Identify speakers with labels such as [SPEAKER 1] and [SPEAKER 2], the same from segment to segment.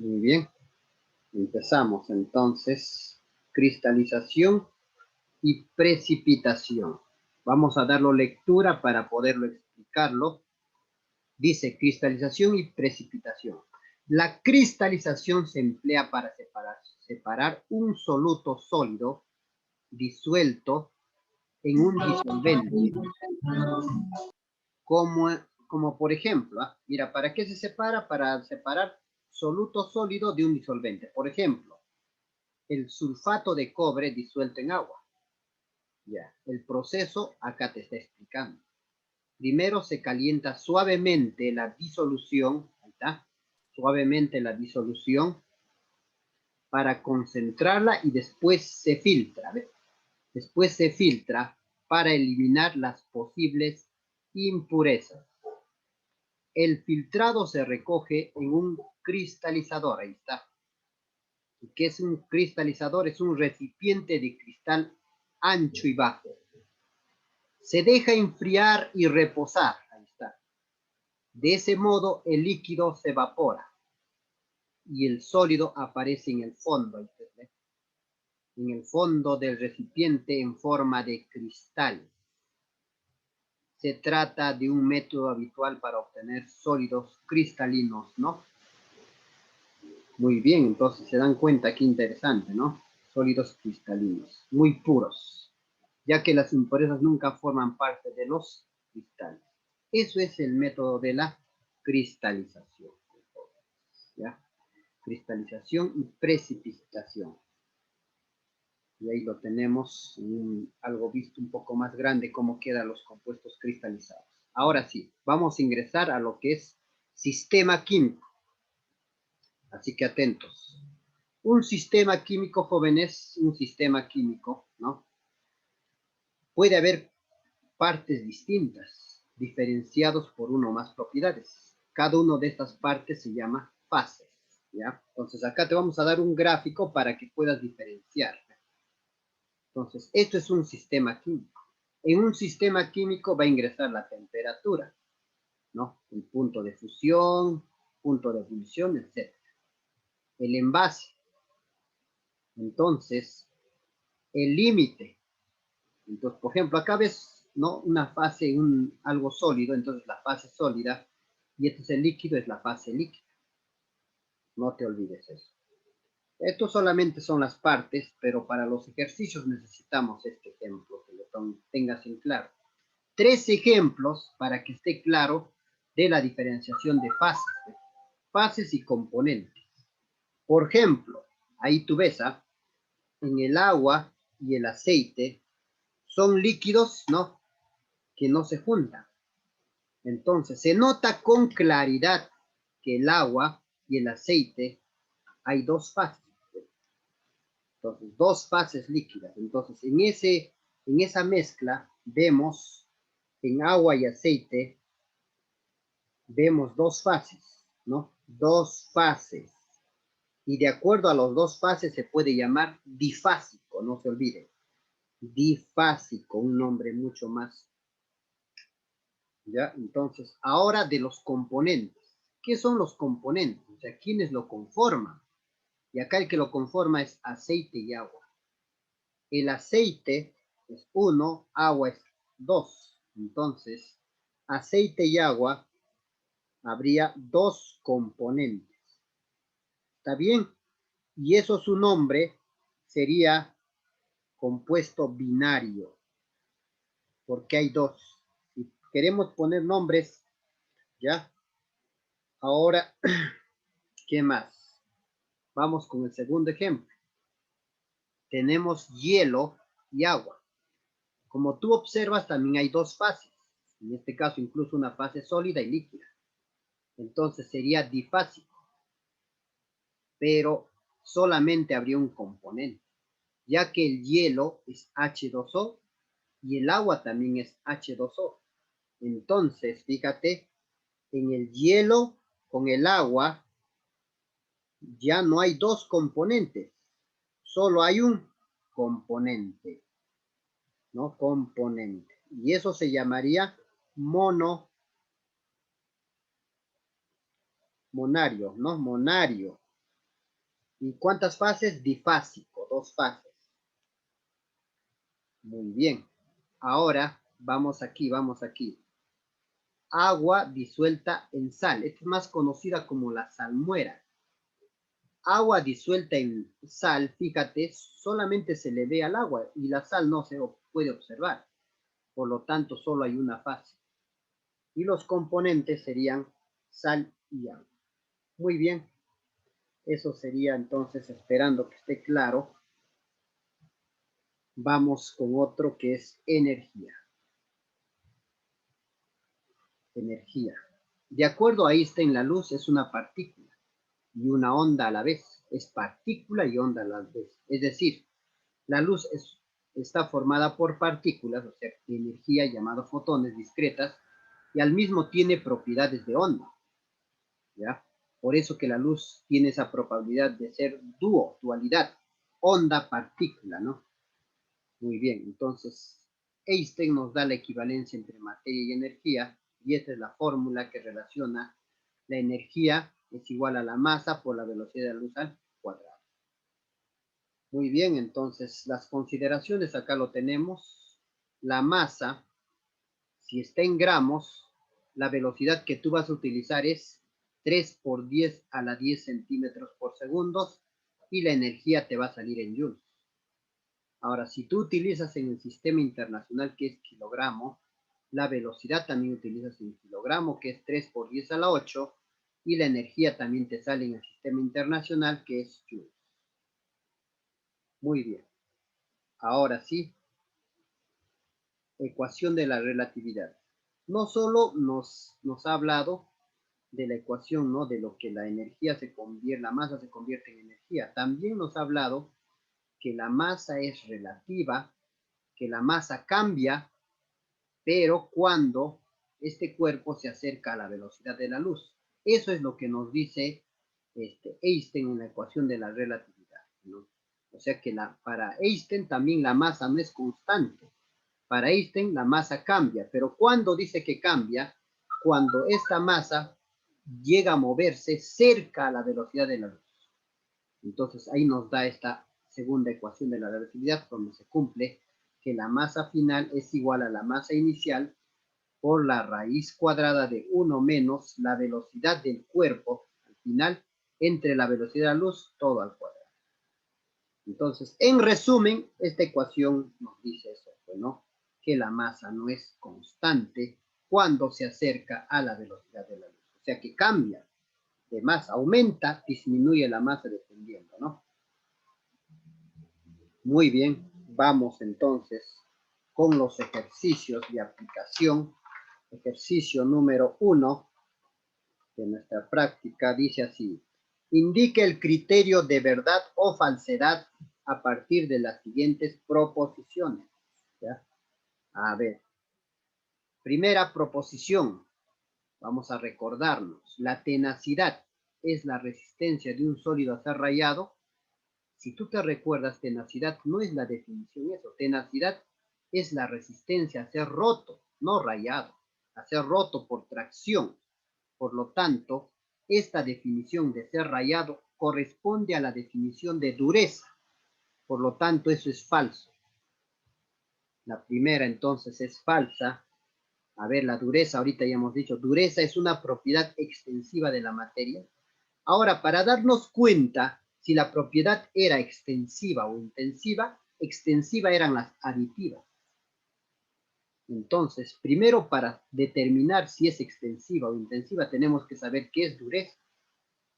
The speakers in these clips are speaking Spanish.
[SPEAKER 1] Muy bien. Empezamos entonces. Cristalización y precipitación. Vamos a darlo lectura para poderlo explicarlo. Dice cristalización y precipitación. La cristalización se emplea para separar un soluto sólido disuelto en un disolvente. Como por ejemplo, mira, ¿para qué se separa? Para separar soluto sólido de un disolvente. Por ejemplo, el sulfato de cobre disuelto en agua. Ya, el proceso acá te está explicando. Primero se calienta suavemente la disolución, ahí está, suavemente la disolución para concentrarla y después se filtra, ¿ves? Después se filtra para eliminar las posibles impurezas. El filtrado se recoge en un cristalizador, ahí está. ¿Qué es un cristalizador? Es un recipiente de cristal ancho y bajo. Se deja enfriar y reposar, ahí está. De ese modo el líquido se evapora y el sólido aparece en el fondo, ¿entiendes? En el fondo del recipiente en forma de cristal. Se trata de un método habitual para obtener sólidos cristalinos, ¿no? Muy bien, entonces se dan cuenta qué interesante, ¿no? Sólidos cristalinos, muy puros, ya que las impurezas nunca forman parte de los cristales. Eso es el método de la cristalización, ¿ya? Cristalización y precipitación. Y ahí lo tenemos, algo visto un poco más grande, cómo quedan los compuestos cristalizados. Ahora sí, vamos a ingresar a lo que es sistema químico. Así que atentos. Un sistema químico, jóvenes, un sistema químico, ¿no? Puede haber partes distintas, diferenciados por uno o más propiedades. Cada una de estas partes se llama fases, ¿ya? Entonces acá te vamos a dar un gráfico para que puedas diferenciar. Entonces, esto es un sistema químico. En un sistema químico va a ingresar la temperatura, ¿no? El punto de fusión, punto de ebullición, etc. El envase. Entonces, el límite. Entonces, por ejemplo, acá ves, ¿no? Una fase, algo sólido, entonces la fase sólida, y este es el líquido, es la fase líquida. No te olvides eso. Esto solamente son las partes, pero para los ejercicios necesitamos este ejemplo, que lo tengas en claro. 3 ejemplos para que esté claro de la diferenciación de fases y componentes. Por ejemplo, ahí tú ves, en el agua y el aceite son líquidos, ¿no? Que no se juntan. Entonces, se nota con claridad que el agua y el aceite hay dos fases. Entonces, dos fases líquidas. Entonces, en esa mezcla vemos en agua y aceite, vemos dos fases, ¿no? Dos fases. Y de acuerdo a las dos fases se puede llamar difásico, no se olvide. Difásico, un nombre mucho más. ¿Ya? Entonces, ahora de los componentes. ¿Qué son los componentes? O sea, ¿quiénes lo conforman? Y acá el que lo conforma es aceite y agua. El aceite es 1, agua es 2. Entonces, aceite y agua habría dos componentes. ¿Está bien? Y eso su nombre sería compuesto binario, porque hay dos. Si queremos poner nombres, ¿ya? Ahora, ¿qué más? Vamos con el segundo ejemplo. Tenemos hielo y agua. Como tú observas, también hay dos fases. En este caso, incluso una fase sólida y líquida. Entonces sería difásico. Pero solamente habría un componente, ya que el hielo es H2O y el agua también es H2O. Entonces, fíjate, en el hielo con el agua ya no hay dos componentes, solo hay un componente, ¿no? Componente. Y eso se llamaría monario, ¿no? Monario. ¿Y cuántas fases? Difásico, 2 fases. Muy bien. Ahora, vamos aquí, vamos aquí. Agua disuelta en sal. Esta es más conocida como la salmuera. Agua disuelta en sal, fíjate, solamente se le ve al agua y la sal no se puede observar. Por lo tanto, solo hay una fase. Y los componentes serían sal y agua. Muy bien. Eso sería entonces, esperando que esté claro. Vamos con otro que es energía. Energía. De acuerdo a Einstein, la luz es una partícula y una onda a la vez. Es partícula y onda a la vez. Es decir, la luz está formada por partículas, o sea, energía llamada fotones discretas, y al mismo tiene propiedades de onda. ¿Ya? Por eso que la luz tiene esa probabilidad de ser dualidad, onda-partícula, ¿no? Muy bien, entonces Einstein nos da la equivalencia entre materia y energía, y esta es la fórmula que relaciona la energía es igual a la masa por la velocidad de la luz al cuadrado. Muy bien, entonces las consideraciones acá lo tenemos. La masa, si está en gramos, la velocidad que tú vas a utilizar es 3 por 10 a la 10 centímetros por segundo y la energía te va a salir en joules. Ahora, si tú utilizas en el sistema internacional, que es kilogramo, la velocidad también utilizas en kilogramo, que es 3 por 10 a la 8, y la energía también te sale en el sistema internacional, que es joules. Muy bien. Ahora sí, ecuación de la relatividad. No solo nos ha hablado de la ecuación, ¿no? De lo que la energía se convierte, la masa se convierte en energía. También nos ha hablado que la masa es relativa, que la masa cambia, pero cuando este cuerpo se acerca a la velocidad de la luz. Eso es lo que nos dice Einstein en la ecuación de la relatividad, ¿no? O sea que para Einstein también la masa no es constante. Para Einstein la masa cambia, pero ¿cuándo dice que cambia? Cuando esta masa llega a moverse cerca a la velocidad de la luz. Entonces ahí nos da esta segunda ecuación de la relatividad donde se cumple que la masa final es igual a la masa inicial por la raíz cuadrada de 1 menos la velocidad del cuerpo al final entre la velocidad de la luz todo al cuadrado. Entonces, en resumen, esta ecuación nos dice eso, ¿no? Que la masa no es constante cuando se acerca a la velocidad de la luz. O sea que cambia de masa, aumenta, disminuye la masa dependiendo, ¿no? Muy bien, vamos entonces con los ejercicios de aplicación. Ejercicio número 1 de nuestra práctica dice así. Indique el criterio de verdad o falsedad a partir de las siguientes proposiciones. ¿Ya? A ver, primera proposición, vamos a recordarnos, la tenacidad es la resistencia de un sólido a ser rayado. Si tú te recuerdas, tenacidad no es la definición eso, tenacidad es la resistencia a ser roto, no rayado, a ser roto por tracción. Por lo tanto, esta definición de ser rayado corresponde a la definición de dureza. Por lo tanto, eso es falso. La primera entonces es falsa. A ver, la dureza, ahorita ya hemos dicho, dureza es una propiedad extensiva de la materia. Ahora, para darnos cuenta si la propiedad era extensiva o intensiva, extensiva eran las aditivas. Entonces, primero para determinar si es extensiva o intensiva, tenemos que saber qué es dureza.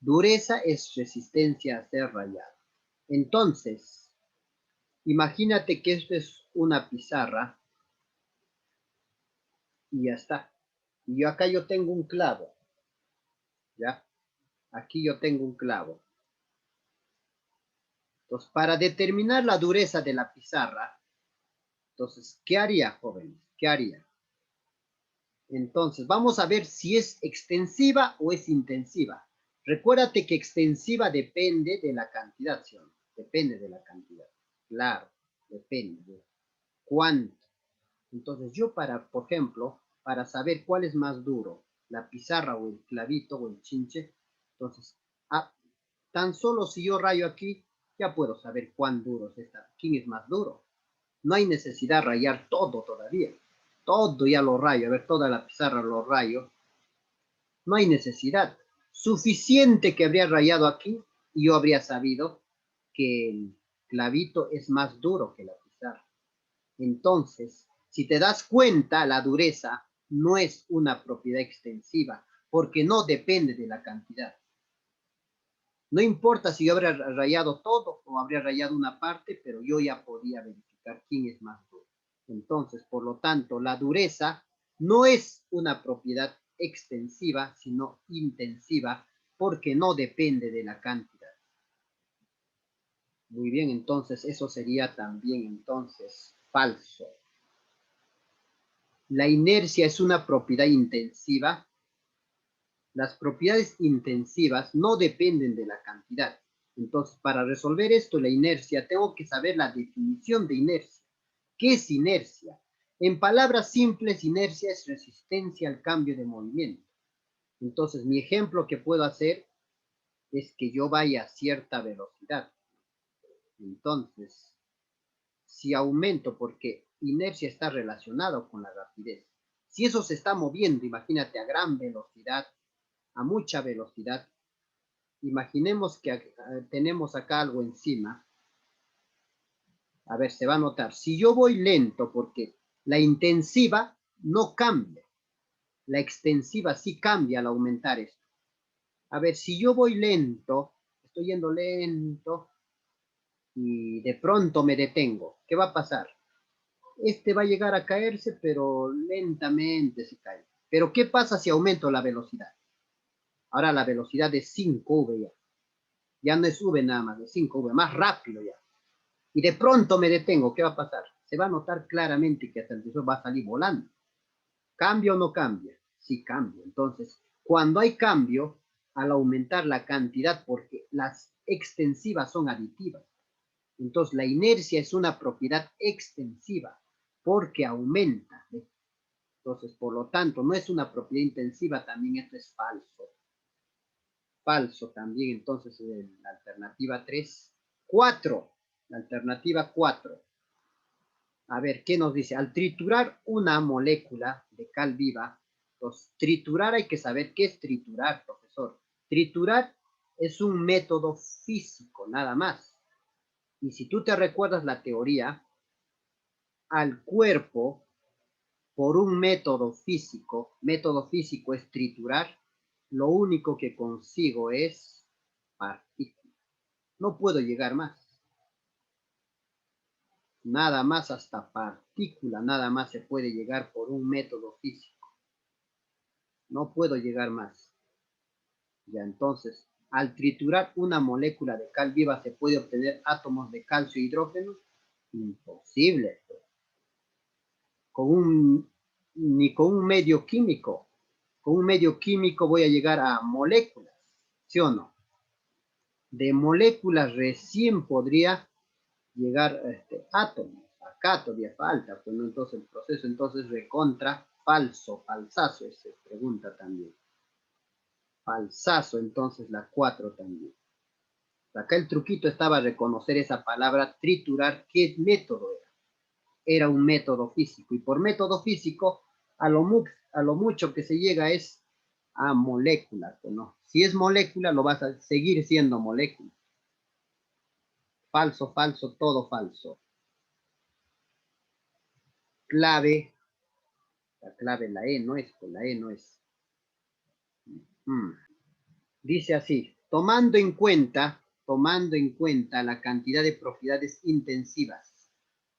[SPEAKER 1] Dureza es resistencia a ser rayado. Entonces, imagínate que esto es una pizarra y ya está. Y acá yo tengo un clavo, ¿ya? Aquí yo tengo un clavo. Entonces, para determinar la dureza de la pizarra, entonces, ¿qué haría, jóvenes? ¿Qué haría? Entonces, vamos a ver si es extensiva o es intensiva. Recuérdate que extensiva depende de la cantidad, ¿sí? Depende de la cantidad. Claro, depende de cuánto. Entonces, yo por ejemplo, para saber cuál es más duro, la pizarra o el clavito o el chinche, entonces, Tan solo si yo rayo aquí, ya puedo saber cuán duro es esta, quién es más duro. No hay necesidad de rayar todo todavía. Todo ya lo rayo, a ver, toda la pizarra lo rayo. No hay necesidad. Suficiente que habría rayado aquí y yo habría sabido que el clavito es más duro que la pizarra. Entonces, si te das cuenta, la dureza no es una propiedad extensiva porque no depende de la cantidad. No importa si yo habría rayado todo o habría rayado una parte, pero yo ya podía verificar quién es más duro. Entonces, por lo tanto, la dureza no es una propiedad extensiva, sino intensiva, porque no depende de la cantidad. Muy bien, entonces eso sería también entonces falso. La inercia es una propiedad intensiva. Las propiedades intensivas no dependen de la cantidad. Entonces, para resolver esto, la inercia, tengo que saber la definición de inercia. ¿Qué es inercia? En palabras simples, inercia es resistencia al cambio de movimiento. Entonces, mi ejemplo que puedo hacer es que yo vaya a cierta velocidad. Entonces, si aumento, porque inercia está relacionado con la rapidez. Si eso se está moviendo, imagínate, a gran velocidad, a mucha velocidad, imaginemos que tenemos acá algo encima. A ver, se va a notar. Si yo voy lento, porque la intensiva no cambia, la extensiva sí cambia al aumentar esto. A ver, si yo voy lento, estoy yendo lento y de pronto me detengo, ¿qué va a pasar? Este va a llegar a caerse, pero lentamente se cae. Pero ¿qué pasa si aumento la velocidad? Ahora la velocidad de 5V ya. Ya no es V nada más, de 5V, más rápido ya. Y de pronto me detengo, ¿qué va a pasar? Se va a notar claramente que hasta el televisor va a salir volando. ¿Cambia o no cambia? Sí cambia. Entonces, cuando hay cambio, al aumentar la cantidad, porque las extensivas son aditivas, entonces la inercia es una propiedad extensiva, porque aumenta. Entonces, por lo tanto, no es una propiedad intensiva, también esto es falso. Falso también, entonces, la alternativa 3. 4. La alternativa 4. A ver, ¿qué nos dice? Al triturar una molécula de cal viva, pues triturar hay que saber qué es triturar, profesor. Triturar es un método físico, nada más. Y si tú te recuerdas la teoría, al cuerpo, por un método físico es triturar, lo único que consigo es partícula. No puedo llegar más. Nada más hasta partícula, nada más se puede llegar por un método físico. No puedo llegar más. Ya entonces, al triturar una molécula de cal viva, ¿se puede obtener átomos de calcio e hidrógeno? Imposible. Ni con un medio químico. Con un medio químico voy a llegar a moléculas, ¿sí o no? De moléculas recién podría llegar átomos. Acá todavía falta, pues no, entonces el proceso entonces recontra falso, falsazo, se pregunta también. Falsazo, entonces la 4 también. Acá el truquito estaba reconocer esa palabra triturar, ¿qué método era? Era un método físico, y por método físico, a lo mucho que se llega es a moléculas, ¿no? Si es molécula, lo vas a seguir siendo molécula. Falso, falso, todo falso. Clave, la clave, la E no es, pues la E no es. Dice así, tomando en cuenta la cantidad de propiedades intensivas.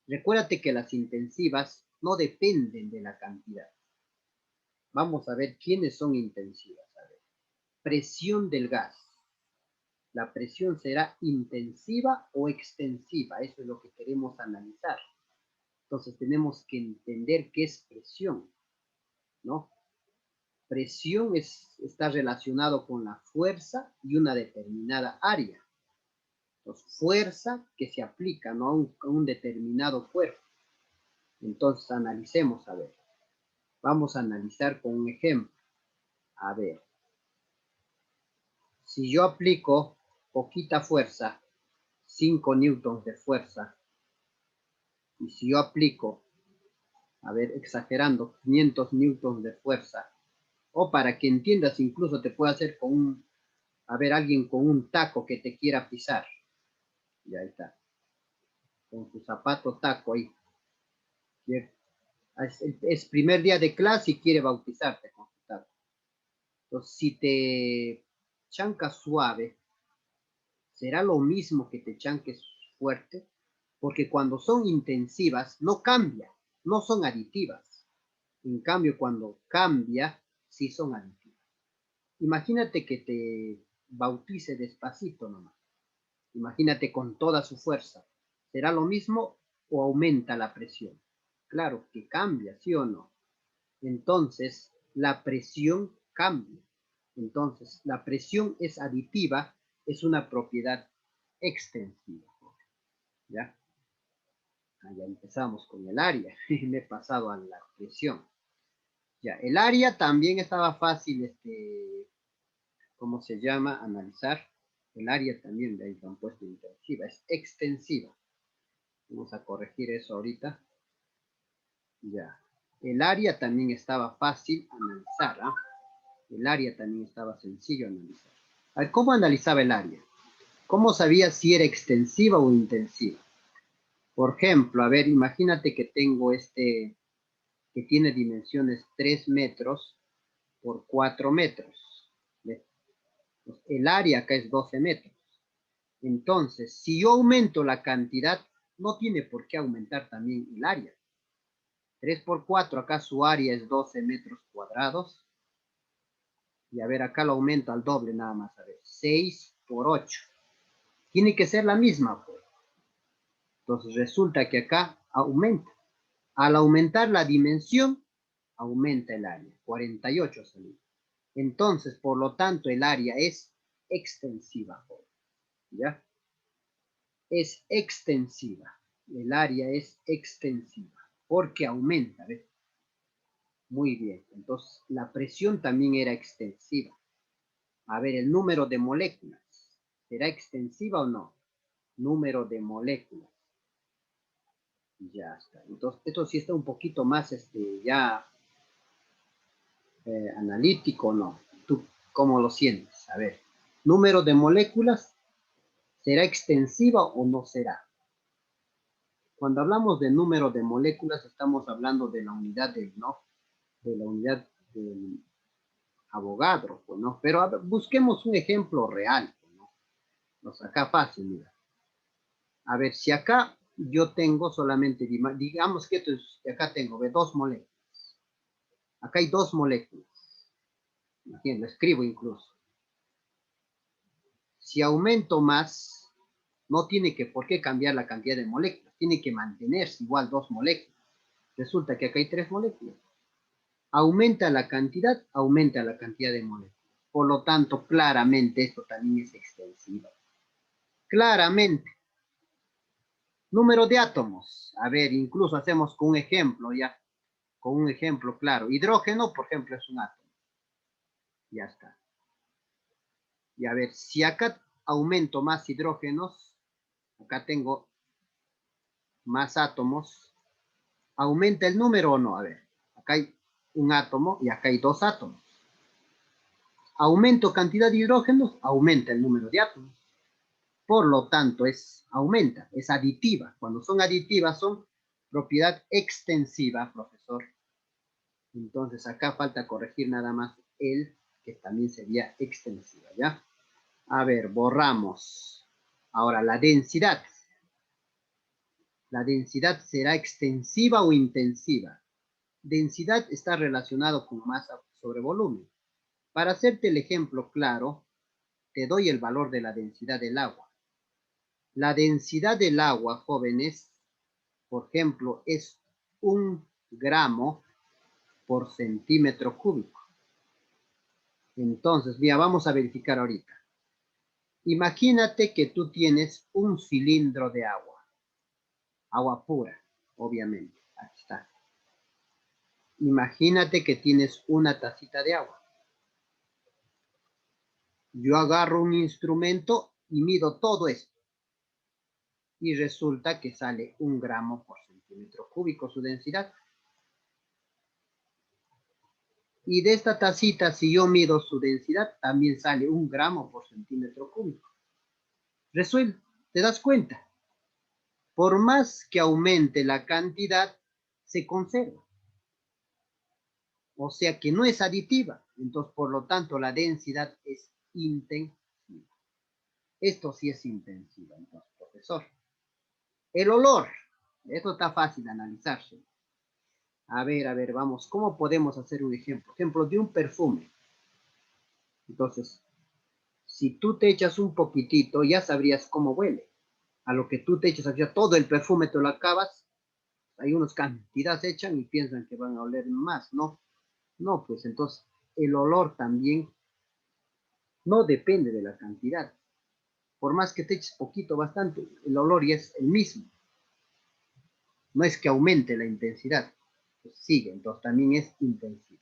[SPEAKER 1] Recuérdate que las intensivas no dependen de la cantidad. Vamos a ver quiénes son intensivas. A ver. Presión del gas. La presión será intensiva o extensiva. Eso es lo que queremos analizar. Entonces tenemos que entender qué es presión, ¿no? Presión está relacionado con la fuerza y una determinada área. Entonces, fuerza que se aplica, ¿no? a un determinado cuerpo. Entonces, analicemos, a ver. Vamos a analizar con un ejemplo. A ver. Si yo aplico poquita fuerza, 5 newtons de fuerza, y si yo aplico, a ver, exagerando, 500 newtons de fuerza, o para que entiendas, incluso te puede hacer con un, a ver, alguien con un taco que te quiera pisar, y ahí está, con su zapato taco ahí, es primer día de clase y quiere bautizarte con su taco. Entonces, si te chanca suave, será lo mismo que te chanques fuerte, porque cuando son intensivas no cambia, no son aditivas. En cambio, cuando cambia, sí son aditivas. Imagínate que te bautice despacito nomás. Imagínate con toda su fuerza. ¿Será lo mismo o aumenta la presión? Claro que cambia, ¿sí o no? Entonces, la presión cambia. Entonces, la presión es aditiva, es una propiedad extensiva. ¿Ya? Ya empezamos con el área. Me he pasado a la presión. Ya, el área también estaba fácil, ¿cómo se llama? Analizar. El área también de ahí lo han puesto intensiva, es extensiva. Vamos a corregir eso ahorita. Ya. El área también estaba fácil analizar, ¿ah? El área también estaba sencillo analizar. A ver, ¿cómo analizaba el área? ¿Cómo sabía si era extensiva o intensiva? Por ejemplo, a ver, imagínate que tengo que tiene dimensiones 3 metros por 4 metros. ¿Ves? El área acá es 12 metros. Entonces, si yo aumento la cantidad, no tiene por qué aumentar también el área. 3 por 4, acá su área es 12 metros cuadrados. Y a ver, acá lo aumento al doble nada más. A ver, 6 por 8. Tiene que ser la misma, pues. Entonces resulta que acá aumenta. Al aumentar la dimensión, aumenta el área. 48 salió. Entonces, por lo tanto, el área es extensiva. ¿Ya? Es extensiva. El área es extensiva. Porque aumenta. ¿Ves? Muy bien. Entonces, la presión también era extensiva. A ver, el número de moléculas. ¿Será extensiva o no? Número de moléculas. Ya está. Entonces, esto sí está un poquito más, ya analítico, ¿no? ¿Tú cómo lo sientes? A ver, número de moléculas, ¿será extensiva o no será? Cuando hablamos de número de moléculas, estamos hablando de la unidad ¿no? De la unidad del Avogadro, pues, ¿no? Pero a ver, busquemos un ejemplo real, ¿no? Nos acá fácil, mira. A ver, si acá yo tengo solamente, digamos que acá tengo dos moléculas. Acá hay 2 moléculas. Bien, lo escribo incluso. Si aumento más, no tiene que por qué cambiar la cantidad de moléculas. Tiene que mantenerse igual 2 moléculas. Resulta que acá hay 3 moléculas. Aumenta la cantidad de moléculas. Por lo tanto, claramente esto también es extensivo. Claramente. Número de átomos. A ver, incluso hacemos con un ejemplo, ya. Con un ejemplo claro. Hidrógeno, por ejemplo, es un átomo. Ya está. Y a ver, si acá aumento más hidrógenos, acá tengo más átomos, ¿aumenta el número o no? A ver, acá hay un átomo y acá hay 2 átomos. Aumento cantidad de hidrógenos, aumenta el número de átomos. Por lo tanto, aumenta, es aditiva. Cuando son aditivas son propiedad extensiva, profesor. Entonces acá falta corregir nada más el que también sería extensiva, ¿ya? A ver, borramos. Ahora, la densidad. ¿La densidad será extensiva o intensiva? Densidad está relacionado con masa sobre volumen. Para hacerte el ejemplo claro, te doy el valor de la densidad del agua. La densidad del agua, jóvenes, por ejemplo, es 1 gramo por centímetro cúbico. Entonces, mira, vamos a verificar ahorita. Imagínate que tú tienes un cilindro de agua pura, obviamente. Aquí está. Imagínate que tienes una tacita de agua. Yo agarro un instrumento y mido todo esto. Y resulta que sale 1 gramo por centímetro cúbico su densidad. Y de esta tacita, si yo mido su densidad, también sale 1 gramo por centímetro cúbico. Resuelve, ¿te das cuenta? Por más que aumente la cantidad, se conserva. O sea que no es aditiva. Entonces, por lo tanto, la densidad es intensiva. Esto sí es intensiva, entonces, profesor. El olor. Esto está fácil de analizarse. A ver, vamos. ¿Cómo podemos hacer un ejemplo? Ejemplo de un perfume. Entonces, si tú te echas un poquitito, ya sabrías cómo huele. A lo que tú te echas, ya todo el perfume te lo acabas, hay unos cantidades echan y piensan que van a oler más, ¿no? No, pues entonces el olor también no depende de la cantidad. Por más que te eches poquito, bastante, el olor ya es el mismo. No es que aumente la intensidad, pues sigue, entonces también es intensiva.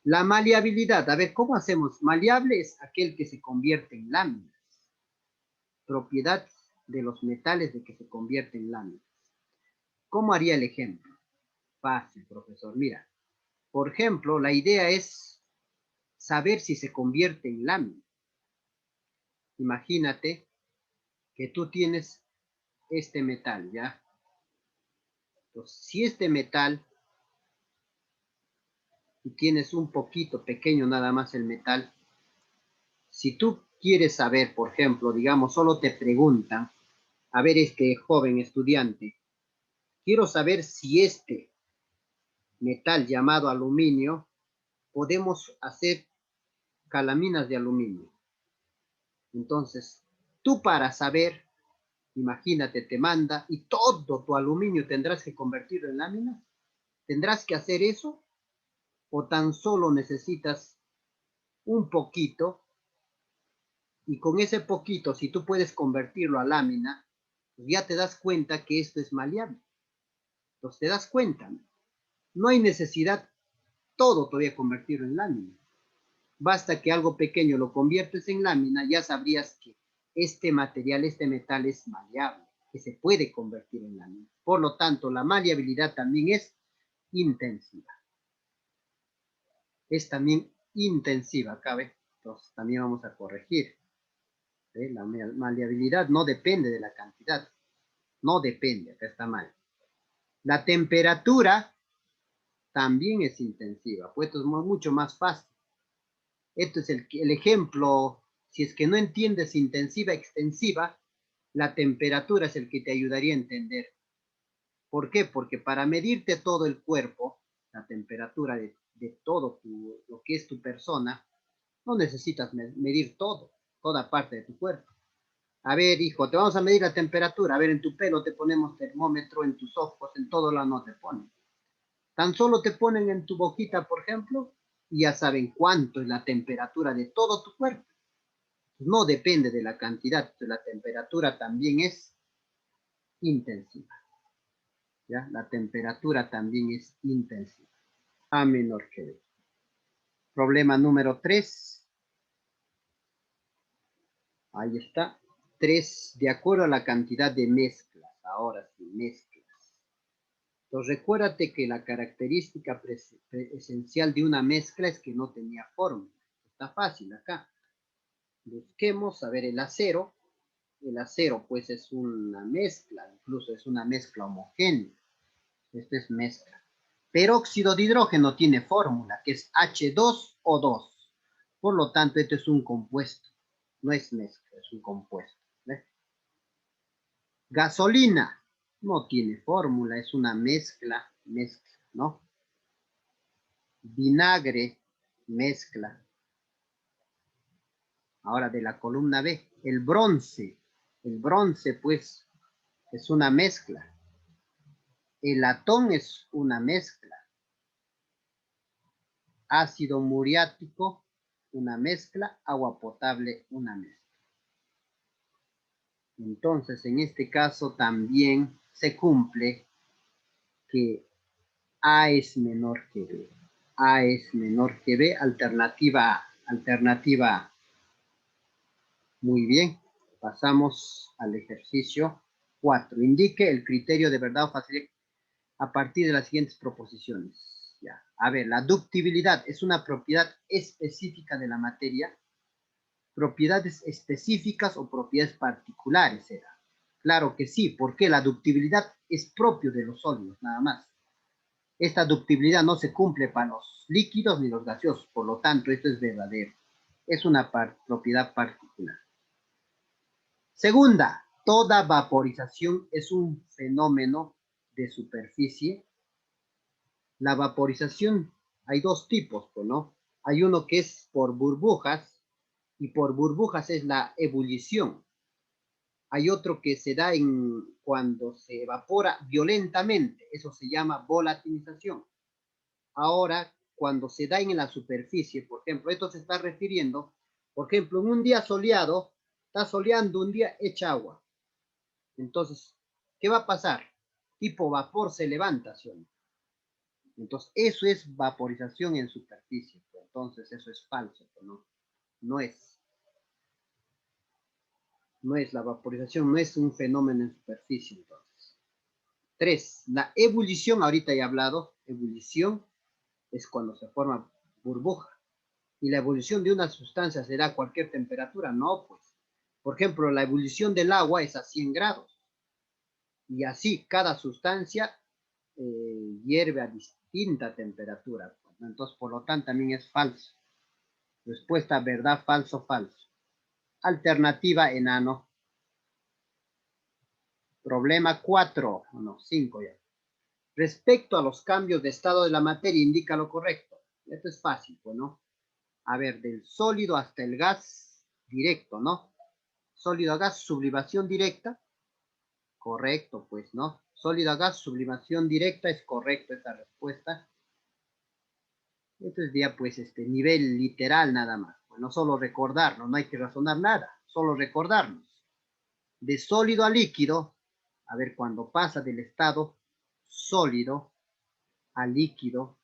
[SPEAKER 1] La maleabilidad, a ver, ¿cómo hacemos? Maleable es aquel que se convierte en láminas. Propiedad de los metales de que se convierte en láminas. ¿Cómo haría el ejemplo? Fácil, profesor. Mira, por ejemplo, la idea es saber si se convierte en lámina. Imagínate que tú tienes este metal, ¿ya? Entonces, si este metal, y tienes un poquito pequeño nada más el metal, si tú quieres saber, por ejemplo, digamos, solo te preguntan, a ver, este joven estudiante, quiero saber si este metal llamado aluminio, podemos hacer calaminas de aluminio. Entonces, tú para saber, imagínate, te manda y todo tu aluminio tendrás que convertirlo en láminas. ¿Tendrás que hacer eso? ¿O tan solo necesitas un poquito? Y con ese poquito, si tú puedes convertirlo a lámina, pues ya te das cuenta que esto es maleable. Entonces te das cuenta, no hay necesidad todo todavía convertirlo en lámina. Basta que algo pequeño lo conviertes en lámina, ya sabrías que este material, este metal es maleable, que se puede convertir en lámina. Por lo tanto, la maleabilidad también es intensiva. Es también intensiva, ¿cabe? Entonces, también vamos a corregir. La maleabilidad no depende de la cantidad. No depende, acá está mal. La temperatura también es intensiva, pues esto es mucho más fácil. Esto es el ejemplo, si es que no entiendes intensiva, extensiva, la temperatura es el que te ayudaría a entender. ¿Por qué? Porque para medirte todo el cuerpo, la temperatura de todo lo que es tu persona, no necesitas medir todo, toda parte de tu cuerpo. A ver, hijo, te vamos a medir la temperatura. A ver, en tu pelo te ponemos termómetro, en tus ojos, en todo lado no te ponen. Tan solo te ponen en tu boquita, por ejemplo, y ya saben cuánto es la temperatura de todo tu cuerpo. No depende de la cantidad, la temperatura también es intensiva. ¿Ya? La temperatura también es intensiva. A menor que B. Problema número 3. Ahí está. 3. De acuerdo a la cantidad de mezclas. Ahora sí, mezclas. Entonces recuérdate que la característica esencial de una mezcla es que no tenía fórmula. Está fácil acá. Busquemos, a ver, el acero. El acero pues es una mezcla, incluso es una mezcla homogénea. Esto es mezcla. Peróxido de hidrógeno tiene fórmula, que es H2O2. Por lo tanto, esto es un compuesto. No es mezcla, es un compuesto. ¿Ves? Gasolina no tiene fórmula, es una mezcla, ¿no? Vinagre, mezcla. Ahora de la columna B, el bronce pues es una mezcla. El latón es una mezcla. Ácido muriático, una mezcla. Agua potable, una mezcla. Entonces, en este caso también se cumple que A es menor que B. A es menor que B, alternativa A. Alternativa A. Muy bien. Pasamos al ejercicio 4. Indique el criterio de verdad o falsedad a partir de las siguientes proposiciones. Ya. A ver, la ductibilidad es una propiedad específica de la materia. Propiedades específicas o propiedades particulares era. Claro que sí, porque la ductibilidad es propio de los sólidos, nada más. Esta ductibilidad no se cumple para los líquidos ni los gaseosos, por lo tanto, esto es verdadero. Es una propiedad particular. Segunda, toda vaporización es un fenómeno de superficie. La vaporización, hay dos tipos, pues, ¿no? Hay uno que es por burbujas, y por burbujas es la ebullición. Hay otro que se da cuando se evapora violentamente, eso se llama volatilización. Ahora, cuando se da en la superficie, por ejemplo, esto se está refiriendo, por ejemplo, en un día soleado, está soleando un día, echa agua. Entonces, ¿qué va a pasar? Tipo vapor se levanta, ¿sí? Entonces, eso es vaporización en superficie. Entonces, eso es falso, ¿no? No es. No es la vaporización, no es un fenómeno en superficie, entonces. 3. La ebullición, ahorita he hablado, ebullición es cuando se forma burbuja. Y la ebullición de una sustancia será a cualquier temperatura, no, pues. Por ejemplo, la ebullición del agua es a 100 grados. Y así cada sustancia hierve a distinta temperatura. Entonces, por lo tanto, también es falso. Respuesta, verdad, falso, falso. Alternativa, enano. Problema 4, no, 5 ya. Respecto a los cambios de estado de la materia, indica lo correcto. Esto es fácil, pues, ¿no? A ver, del sólido hasta el gas directo, ¿no? Sólido a gas, sublimación directa. Correcto, pues, ¿no? Sólido a gas, sublimación directa, es correcto esta respuesta. Esto es ya, pues, nivel literal nada más. Pues no solo recordarnos, no hay que razonar nada, solo recordarnos. De sólido a líquido, a ver, cuando pasa del estado sólido a líquido,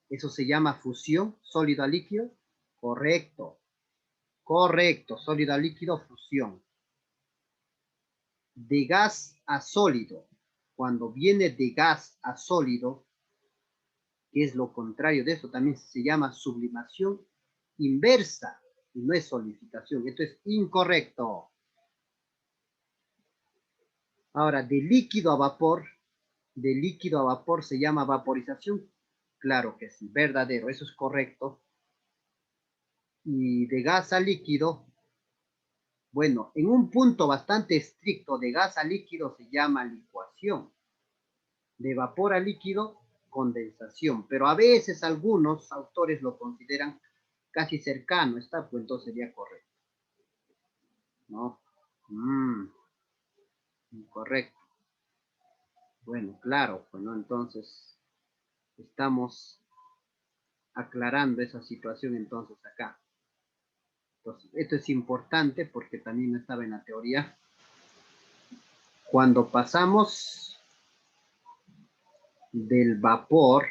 [SPEAKER 1] eso se llama fusión, sólido a líquido. Correcto, correcto, sólido a líquido, fusión. De gas a sólido, cuando viene de gas a sólido, que es lo contrario de eso, también se llama sublimación inversa y no es solidificación. Esto es incorrecto. Ahora, de líquido a vapor se llama vaporización. Claro que sí, verdadero, eso es correcto. Y de gas a líquido, bueno, en un punto bastante estricto de gas a líquido se llama licuación. De vapor a líquido, condensación. Pero a veces algunos autores lo consideran casi cercano, está, pues entonces sería correcto. ¿No? Incorrecto. Bueno, claro, pues no, entonces estamos aclarando esa situación entonces acá. Entonces, esto es importante porque también no estaba en la teoría. Cuando pasamos del vapor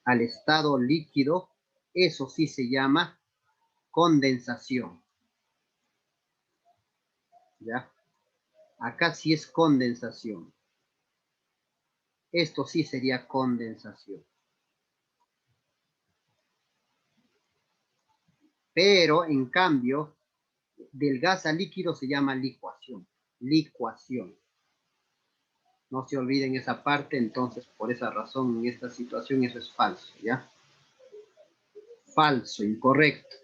[SPEAKER 1] al estado líquido, eso sí se llama condensación. ¿Ya? Acá sí es condensación. Esto sí sería condensación. Pero, en cambio, del gas a líquido se llama licuación. Licuación. No se olviden esa parte, entonces, por esa razón, en esta situación, eso es falso, ¿ya? Falso, incorrecto.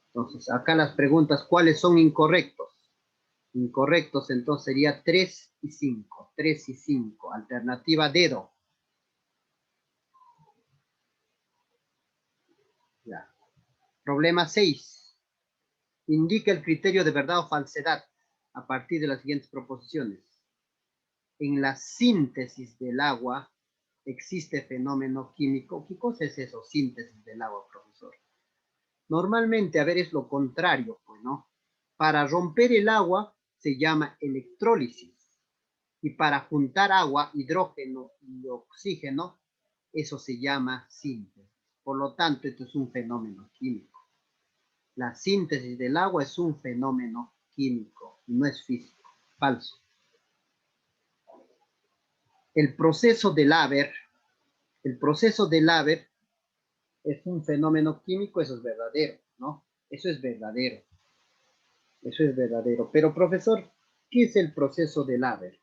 [SPEAKER 1] Entonces, acá las preguntas, ¿cuáles son incorrectos? Incorrectos, entonces, sería 3 y 5. 3 y 5. Alternativa dedo. Ya. Problema 6. Indica el criterio de verdad o falsedad a partir de las siguientes proposiciones. En la síntesis del agua existe fenómeno químico. ¿Qué cosa es eso, síntesis del agua, profesor? Normalmente, a ver, es lo contrario, pues, ¿no? Para romper el agua se llama electrólisis. Y para juntar agua, hidrógeno y oxígeno, eso se llama síntesis. Por lo tanto, esto es un fenómeno químico. La síntesis del agua es un fenómeno químico, no es físico. Falso. El proceso del Haber es un fenómeno químico, eso es verdadero, ¿no? Eso es verdadero. Eso es verdadero. Pero, profesor, ¿qué es el proceso del Haber?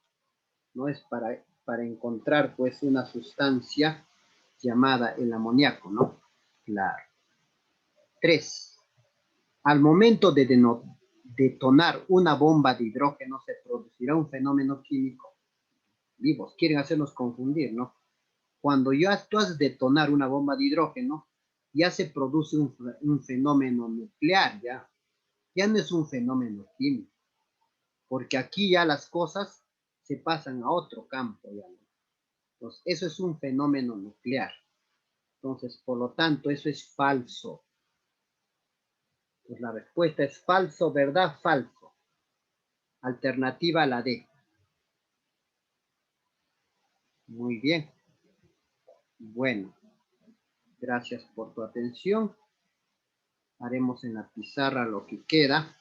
[SPEAKER 1] No es para encontrar, pues, una sustancia llamada el amoníaco, ¿no? Claro. 3. Al momento de detonar una bomba de hidrógeno se producirá un fenómeno químico. Vivos, quieren hacernos confundir, ¿no? Cuando tú haces detonar una bomba de hidrógeno, ya se produce un fenómeno nuclear, ya no es un fenómeno químico, porque aquí ya las cosas se pasan a otro campo, ya, ¿no? Entonces, eso es un fenómeno nuclear. Entonces, por lo tanto, eso es falso. Pues la respuesta es falso, ¿verdad? Falso. Alternativa a la D. Muy bien. Bueno, gracias por tu atención. Haremos en la pizarra lo que queda.